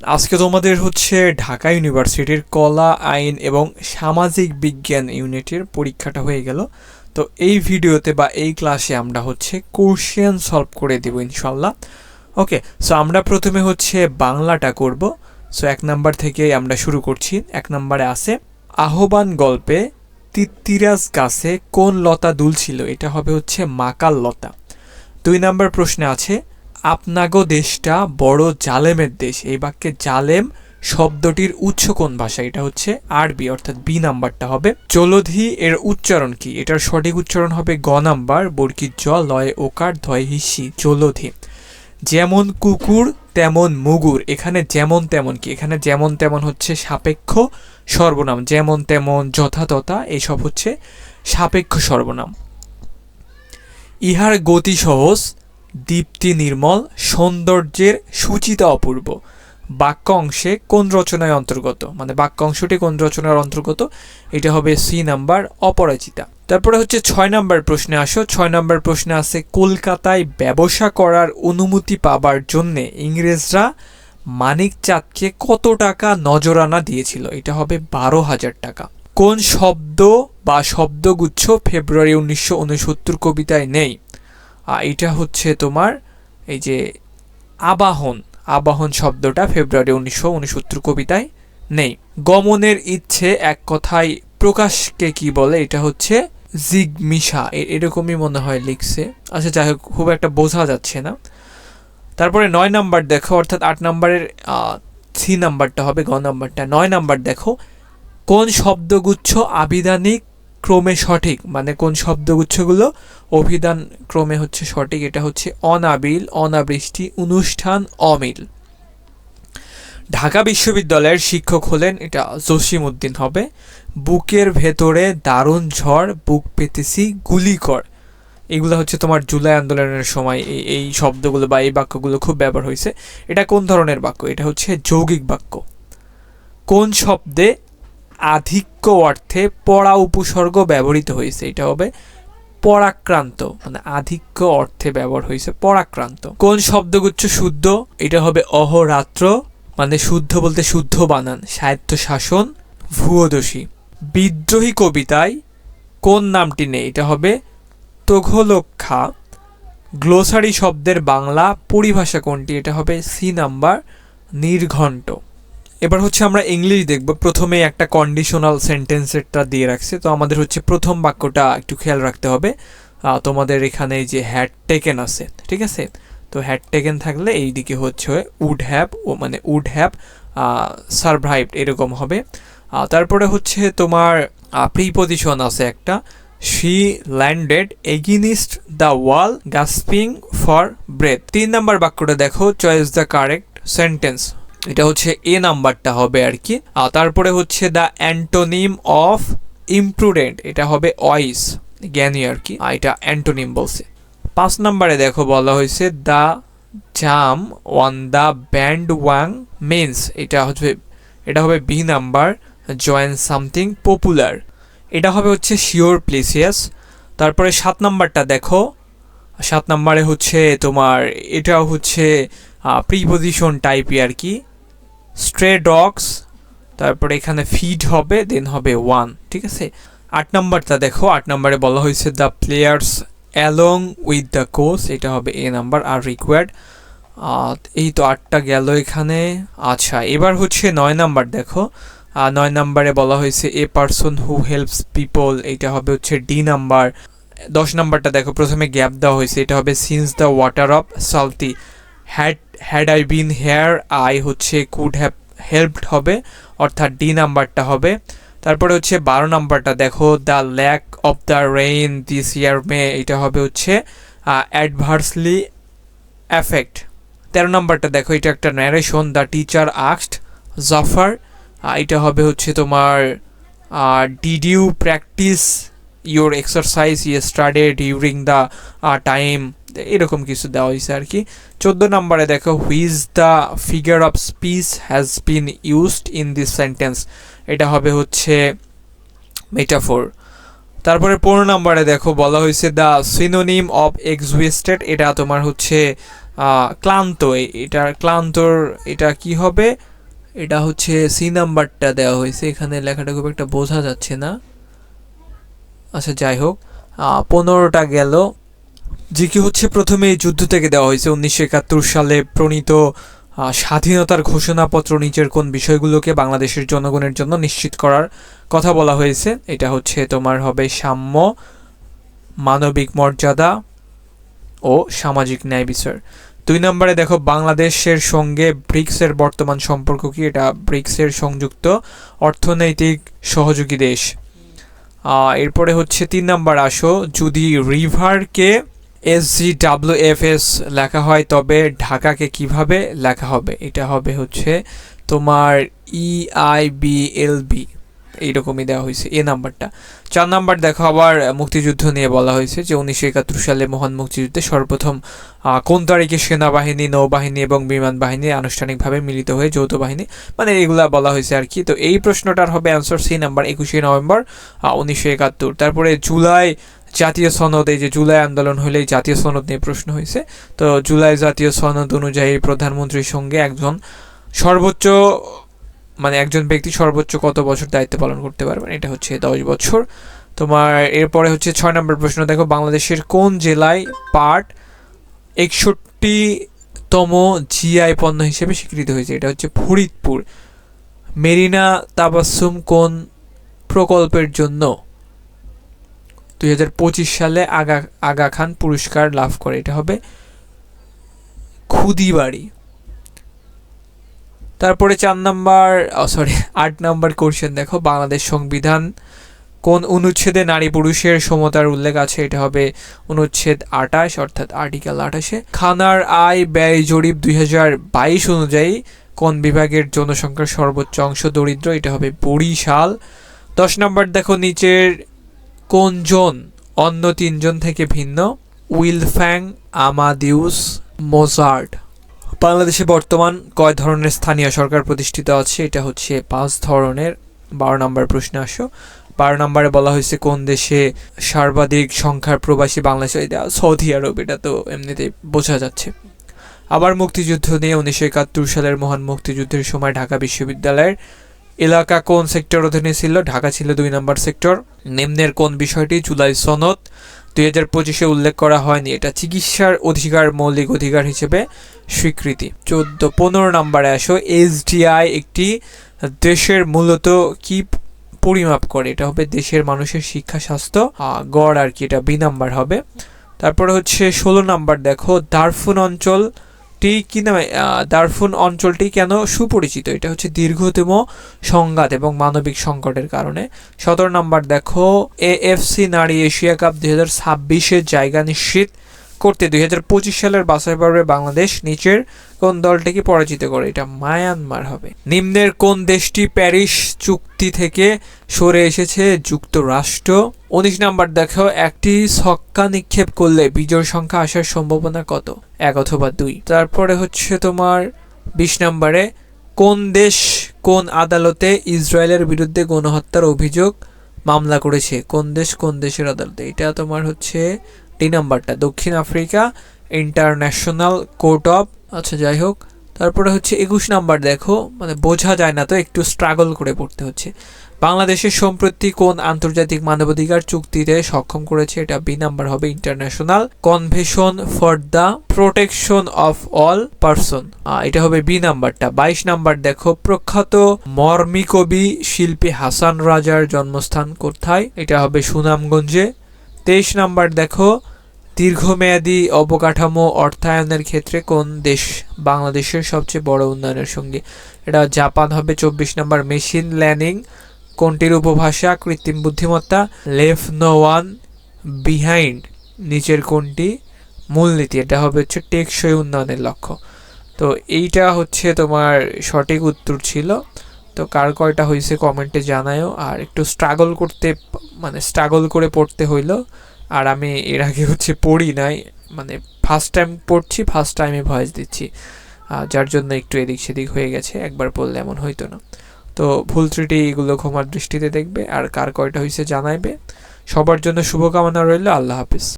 আজকে তোমাদের হচ্ছে ঢাকা ইউনিভার্সিটির কলা আইন এবং সামাজিক বিজ্ঞান ইউনিটের পরীক্ষাটা হয়ে গেল। তো এই ভিডিওতে বা এই ক্লাসে আমরা হচ্ছে কোশ্চেন সলভ করে দেব ইনশাল্লাহ। ওকে, সো আমরা প্রথমে হচ্ছে বাংলাটা করব। সো 1 নাম্বার থেকে আমরা শুরু করছি। 1 নাম্বারে আছে আহ্বান গল্পে তিত্তিরাজ গাছে কোন লতা দুলছিল, এটা হবে হচ্ছে মাকাল লতা। 2 নাম্বার প্রশ্নে আছে আপনাগো দেশটা বড় জালেমের দেশ, এই বাক্যে জালেম শব্দটির উৎস কোন ভাষা, এটা হচ্ছে আরবি, অর্থাৎ বি নাম্বারটা হবে। জলধি এর উচ্চারণ কি, এটার সঠিক উচ্চারণ হবে গ নাম্বার, বর্গীর জ লয়ে ওকার ধয় হিসি, জলধি। যেমন কুকুর তেমন মুগুর, এখানে যেমন তেমন কি, এখানে যেমন তেমন হচ্ছে সাপেক্ষ সর্বনাম, যেমন তেমন যথাতথা এইসব হচ্ছে সাপেক্ষ সর্বনাম। ইহার গতি সহজ, দীপ্তি নির্মল, সৌন্দর্যের সূচিতা অপূর্ব, বাক্য অংশে কোন রচনায় অন্তর্গত, মানে বাক্য অংশটি কোন রচনার অন্তর্গত, এটা হবে সি নাম্বার অপরাজিতা। তারপরে হচ্ছে 6 নাম্বার প্রশ্নে আসো। 6 নাম্বার প্রশ্নে আছে কলকাতায় ব্যবসা করার অনুমতি পাবার জন্যে ইংরেজরা মানিক চাঁদকে কত টাকা নজরানা দিয়েছিল, এটা হবে 12,000 টাকা। কোন শব্দ বা শব্দগুচ্ছ ফেব্রুয়ারি 1969 কবিতায় নেই, এটা হচ্ছে তোমার এই যে আবাহন, আবাহন শব্দটা ফেব্রুয়ারি 1969 কবিতায় নেই। গমনের ইচ্ছে এক কথায় প্রকাশকে কি বলে, এটা হচ্ছে জিগমিশা, এরকমই মনে হয় লিখছে। আচ্ছা যাই হোক, খুব একটা বোঝা যাচ্ছে না। তারপরে 9 নাম্বার দেখো, অর্থাৎ 8 নাম্বারের সি নাম্বারটা হবে গ নাম্বারটা। 9 নাম্বার দেখো কোন শব্দগুচ্ছ আবিধানিক ক্রমে সঠিক, মানে কোন শব্দগুচ্ছগুলো অভিধান ক্রমে হচ্ছে সঠিক, এটা হচ্ছে অনাবিল, অনাবৃষ্টি, অনুষ্ঠান, অমিল। ঢাকা বিশ্ববিদ্যালয়ের শিক্ষক হলেন, এটা জসিমউদ্দিন হবে। বুকের ভেতরে দারুণ ঝড়, বুক পেতেছি গুলি কর, এগুলো হচ্ছে তোমার জুলাই আন্দোলনের সময় এই শব্দগুলো বা এই বাক্যগুলো খুব ব্যবহার হয়েছে। এটা কোন ধরনের বাক্য, এটা হচ্ছে যৌগিক বাক্য। কোন শব্দে আধিক্য অর্থে পরা উপসর্গ ব্যবহৃত হয়েছে, এটা হবে পরাক্রান্ত, মানে আধিক্য অর্থে ব্যবহার হয়েছে পরাক্রান্ত। কোন শব্দগুচ্ছ শুদ্ধ, এটা হবে অহরাত্র, মানে শুদ্ধ বলতে শুদ্ধ বানান, সাহিত্য শাসন, ভূয়দোষী। বিদ্রোহী কবিতায় কোন নামটি নেই, এটা হবে তোঘলক্ষা। গ্লোসারি শব্দের বাংলা পরিভাষা কোনটি, এটা হবে সি নাম্বার নির্ঘণ্ট। এবার হচ্ছে আমরা ইংলিশ দেখব। প্রথমে একটা কন্ডিশনাল সেন্টেন্সেরটা দিয়ে রাখছে, তো আমাদের হচ্ছে প্রথম বাক্যটা একটু খেয়াল রাখতে হবে। তোমাদের এখানে যে হ্যাড টেকেন আছে, ঠিক আছে, তো হ্যাড টেকেন থাকলে এই দিকে হচ্ছে উড হ্যাভ, ও মানে উড হ্যাভ সারভাইভড এরকম হবে। তারপরে হচ্ছে তোমার প্রিপজিশন আছে একটা, she landed against the wall gasping for breath. 3 number বাক্যটা দেখো, চয়েস দ্য কারেক্ট সেন্টেন্স, এটা হচ্ছে এ নাম্বারটা হবে আর কি। তারপরে হচ্ছে দ্য অ্যান্টোনিম অফ ইমপ্রুডেন্ট, এটা হবে ওয়াইজ, জ্ঞানী আর কি, এটা অ্যান্টোনিম বলছে। 5 নাম্বারে দেখো বলা হয়েছে the jump on the bandwagon means, এটা হবে B number, join something popular, এটা হবে হচ্ছে শিওর প্লেসিয়াস। তারপরে 7 নাম্বারটা দেখো, 7 নাম্বারে হচ্ছে তোমার এটাও হচ্ছে প্রিপজিশন টাইপই আর কি, স্ট্রে ডগস, তারপরে এখানে ফিড হবে, দেন হবে ওয়ান, ঠিক আছে। 8 নাম্বারটা দেখো, 8 নাম্বারে বলা হয়েছে the players along with the coach, এটা হবে এ নাম্বার, আর রিকোয়ার্ড। এই তো 8টা গেল এখানে। আচ্ছা এবার হচ্ছে 9 নাম্বার দেখো, 9 নাম্বারে বলা হয়েছে a person who helps people, এটা হবে হচ্ছে ডি নাম্বার। 10 নাম্বারটা দেখো, প্রথমে গ্যাপ দেওয়া হয়েছে, এটা হবে সিন্স দ্য ওয়াটার অফ সালতি, had I been here I হচ্ছে কুড হ্যাভ হেল্পড হবে, অর্থাৎ ডি নাম্বারটা হবে। তারপরে হচ্ছে 12 নাম্বারটা দেখো, the lack of the rain this year may, এটা হবে হচ্ছে অ্যাডভার্সলি এফেক্ট। 13 নাম্বারটা দেখো, এটা একটা narration, the teacher asked Zafar, এটা হবে হচ্ছে তোমার did you practise your exercise yesterday during the time, এরকম কিছু দেওয়া হয়েছে আর কি। 14 নম্বরে দেখো which the figure of speech has been used in this sentence, এটা হবে হচ্ছে মেটাফোর। তারপরে 15 নম্বরে দেখো বলা হয়েছে দ্য সিনোনিম অফ এক্সুয়েস্টেড, এটা তোমার হচ্ছে ক্লান্ত, এটার ক্লান্তর এটা কি হবে? এটা হচ্ছে সি নাম্বারটা দেওয়া হয়েছে, এখানে লেখাটা খুব একটা বোঝা যাচ্ছে না। আচ্ছা যাই হোক, 15টা গেল। যে কি হচ্ছে প্রথমে এই যুদ্ধ থেকে দেওয়া হয়েছে 1971 সালে প্রণীত স্বাধীনতার ঘোষণাপত্র নিচের কোন বিষয়গুলোকে বাংলাদেশের জনগণের জন্য নিশ্চিত করার কথা বলা হয়েছে? এটা হচ্ছে তোমার হবে সাম্য, মানবিক মর্যাদা ও সামাজিক ন্যায় বিচার। 2 নম্বরে দেখো বাংলাদেশের সঙ্গে ব্রিক্সের বর্তমান সম্পর্ক কি? এটা ব্রিক্সের সংযুক্ত অর্থনৈতিক সহযোগী দেশ। এরপরে হচ্ছে 3 নাম্বার আসো, যদি রিভারকে SGWFS লেখা হয় তবে ঢাকাকে কিভাবে লেখা হবে? এটা হবে হচ্ছে তোমার EIBLB, এইরকমই দেওয়া হয়েছে এ নাম্বারটা। 4 নাম্বার দেখো আবার মুক্তিযুদ্ধ নিয়ে বলা হয়েছে যে 1971 সালে মহান মুক্তিযুদ্ধে সর্বপ্রথম কোন তারিখে সেনাবাহিনী, নৌবাহিনী এবং বিমান বাহিনী আনুষ্ঠানিকভাবে মিলিত হয়ে যৌথ বাহিনী, মানে এগুলা বলা হয়েছে আর কি। তো এই প্রশ্নটার হবে অ্যান্সার সি নাম্বার, 21শে নভেম্বর 1971। তারপরে জুলাই জাতীয় সনদ, এই যে জুলাই আন্দোলন হলে জাতীয় সনদ নিয়ে প্রশ্ন হয়েছে। তো জুলাই জাতীয় সনদ অনুযায়ী প্রধানমন্ত্রীর সঙ্গে একজন ব্যক্তি সর্বোচ্চ কত বছর দায়িত্ব পালন করতে পারবেন? এটা হচ্ছে 10 বছর। তোমার এরপরে হচ্ছে 6 নম্বর প্রশ্ন দেখো, বাংলাদেশের কোন জেলায় পাট 61তম জিআই পণ্য হিসেবে স্বীকৃত হয়েছে? এটা হচ্ছে ফরিদপুর। মেরিনা তাবাসসুম কোন প্রকল্পের জন্য 2025 সালে আগা খান পুরস্কার লাভ করে? এটা হবে খুদিবাড়ি। তারপরে 8 নাম্বার কোশ্চেন দেখো, বাংলাদেশ সংবিধান কোন অনুচ্ছেদে নারী পুরুষের সমতার উল্লেখ আছে? এটা হবে অনুচ্ছেদ 28, অর্থাৎ আর্টিকেল 28-এ। খানার আয় ব্যয় জরিপ 2022 অনুযায়ী কোন বিভাগের জনসংখ্যার সর্বোচ্চ অংশ দরিদ্র? এটা হবে বরিশাল। 10 নাম্বার দেখো, নিচের কোন জন অন্য 3 জন থেকে ভিন্ন? উইলফ্যাং আমাদিউস মোজার্ট। বাংলাদেশে বর্তমান কয় ধরনের স্থানীয় সরকার প্রতিষ্ঠিত আছে? এটা হচ্ছে 5 ধরনের। 12 নম্বর প্রশ্নে আসো। 12 নম্বরে বলা হয়েছে কোন দেশে সর্বাধিক সংখ্যার প্রবাসী বাংলাদেশি? সৌদি আরব, এটা তো এমনিতেই বোঝা যাচ্ছে। আবার মুক্তিযুদ্ধ নিয়ে 1971 সালের মহান মুক্তিযুদ্ধের সময় ঢাকা বিশ্ববিদ্যালয়ের এলাকা কোন সেক্টর অধীনে ছিল? ঢাকা ছিল 2 নম্বর সেক্টর। নিম্নের কোন বিষয়টি জুলাই সনদ 2025-এ উল্লেখ করা হয়নি? এটা চিকিৎসার অধিকার মৌলিক অধিকার হিসেবে স্বীকৃতি। 15 নম্বরে আসো, SDI একটি দেশের মূলত কি পরিমাপ করে? এটা হবে দেশের মানুষের শিক্ষা, স্বাস্থ্য, গড় আর কি, এটা বি নাম্বার হবে। তারপরে হচ্ছে 16 নাম্বার দেখো, দারফুন অঞ্চলটি কেন সুপরিচিত? এটা হচ্ছে দীর্ঘতম সংঘাত এবং মানবিক সংকটের কারণে। 17 নাম্বার দেখো, AFC নারী এশিয়া কাপ 2026-এর জায়গা নিশ্চিত করতে 2025 সালের বাছাই পর্বে বাংলাদেশ নিচের কোন দলটিকে পরাজিত করে? এটা মায়ানমার হবে। নিম্নের কোন দেশটি প্যারিস চুক্তি থেকে সরে এসেছে? যুক্তরাষ্ট্র। 19 নাম্বার দেখো, একটি ছক্কা নিক্ষেপ করলে বিজয় সংখ্যা আসার সম্ভাবনা কত? 1 অথবা 2। তারপরে হচ্ছে তোমার 20 নাম্বারে, কোন দেশ কোন আদালতে ইসরায়েলের বিরুদ্ধে গণহত্যার অভিযোগ মামলা করেছে? কোন দেশের আদালতে? এটা তোমার হচ্ছে 3 নাম্বারটা, দক্ষিণ আফ্রিকা ইন্টারন্যাশনাল কোর্ট অফ। আচ্ছা যাই হোক, তারপরে হচ্ছে 21 নাম্বার দেখো, বোঝা যায় না তো একটু স্ট্রাগল করে পড়তে হচ্ছে। বাংলাদেশের সম্প্রতি কোন আন্তর্জাতিক মানবাধিকার চুক্তিতে সক্ষম করেছে? এটা বি নাম্বার হবে, international convention for the protection of all person, এটা হবে বি নাম্বারটা। 22 নাম্বার দেখো, প্রখ্যাত মরমী কবি শিল্পী হাসান রাজার জন্মস্থান কোথায়? এটা হবে সুনামগঞ্জে। 23 নাম্বার দেখো, দীর্ঘমেয়াদী অবকাঠামো অর্থায়নের ক্ষেত্রে কোন দেশ বাংলাদেশের সবচেয়ে বড় উন্নয়নের সঙ্গী? এটা জাপান হবে। 24 নাম্বার, মেশিন লার্নিং কোনটির উপভাষা? কৃত্রিম বুদ্ধিমত্তা। লেফট নো ওয়ান বিহাইন্ড নিচের কোনটি মূলনীতি? এটা হবে হচ্ছে টেকসই উন্নয়নের লক্ষ্য। তো এইটা হচ্ছে তোমার সঠিক উত্তর ছিল। তো কার কয়টা হয়েছে কমেন্টে জানায়ও। আর একটু স্ট্রাগল করে পড়তে হইলো। আর আমি এর আগে হচ্ছে পড়ি নাই, ফার্স্ট টাইম পড়ছি, ফার্স্ট টাইমে ভয়েস দিচ্ছি, যার জন্য একটু এদিক সেদিক হয়ে গেছে। একবার পড়লে এমন হইতো না। তো ভুল ত্রুটি এগুলো ক্ষমার দৃষ্টিতে দেখবে, আর কার কয়টা হয়েছে জানাইবে। সবার জন্য শুভকামনা রইল। আল্লাহ হাফিজ।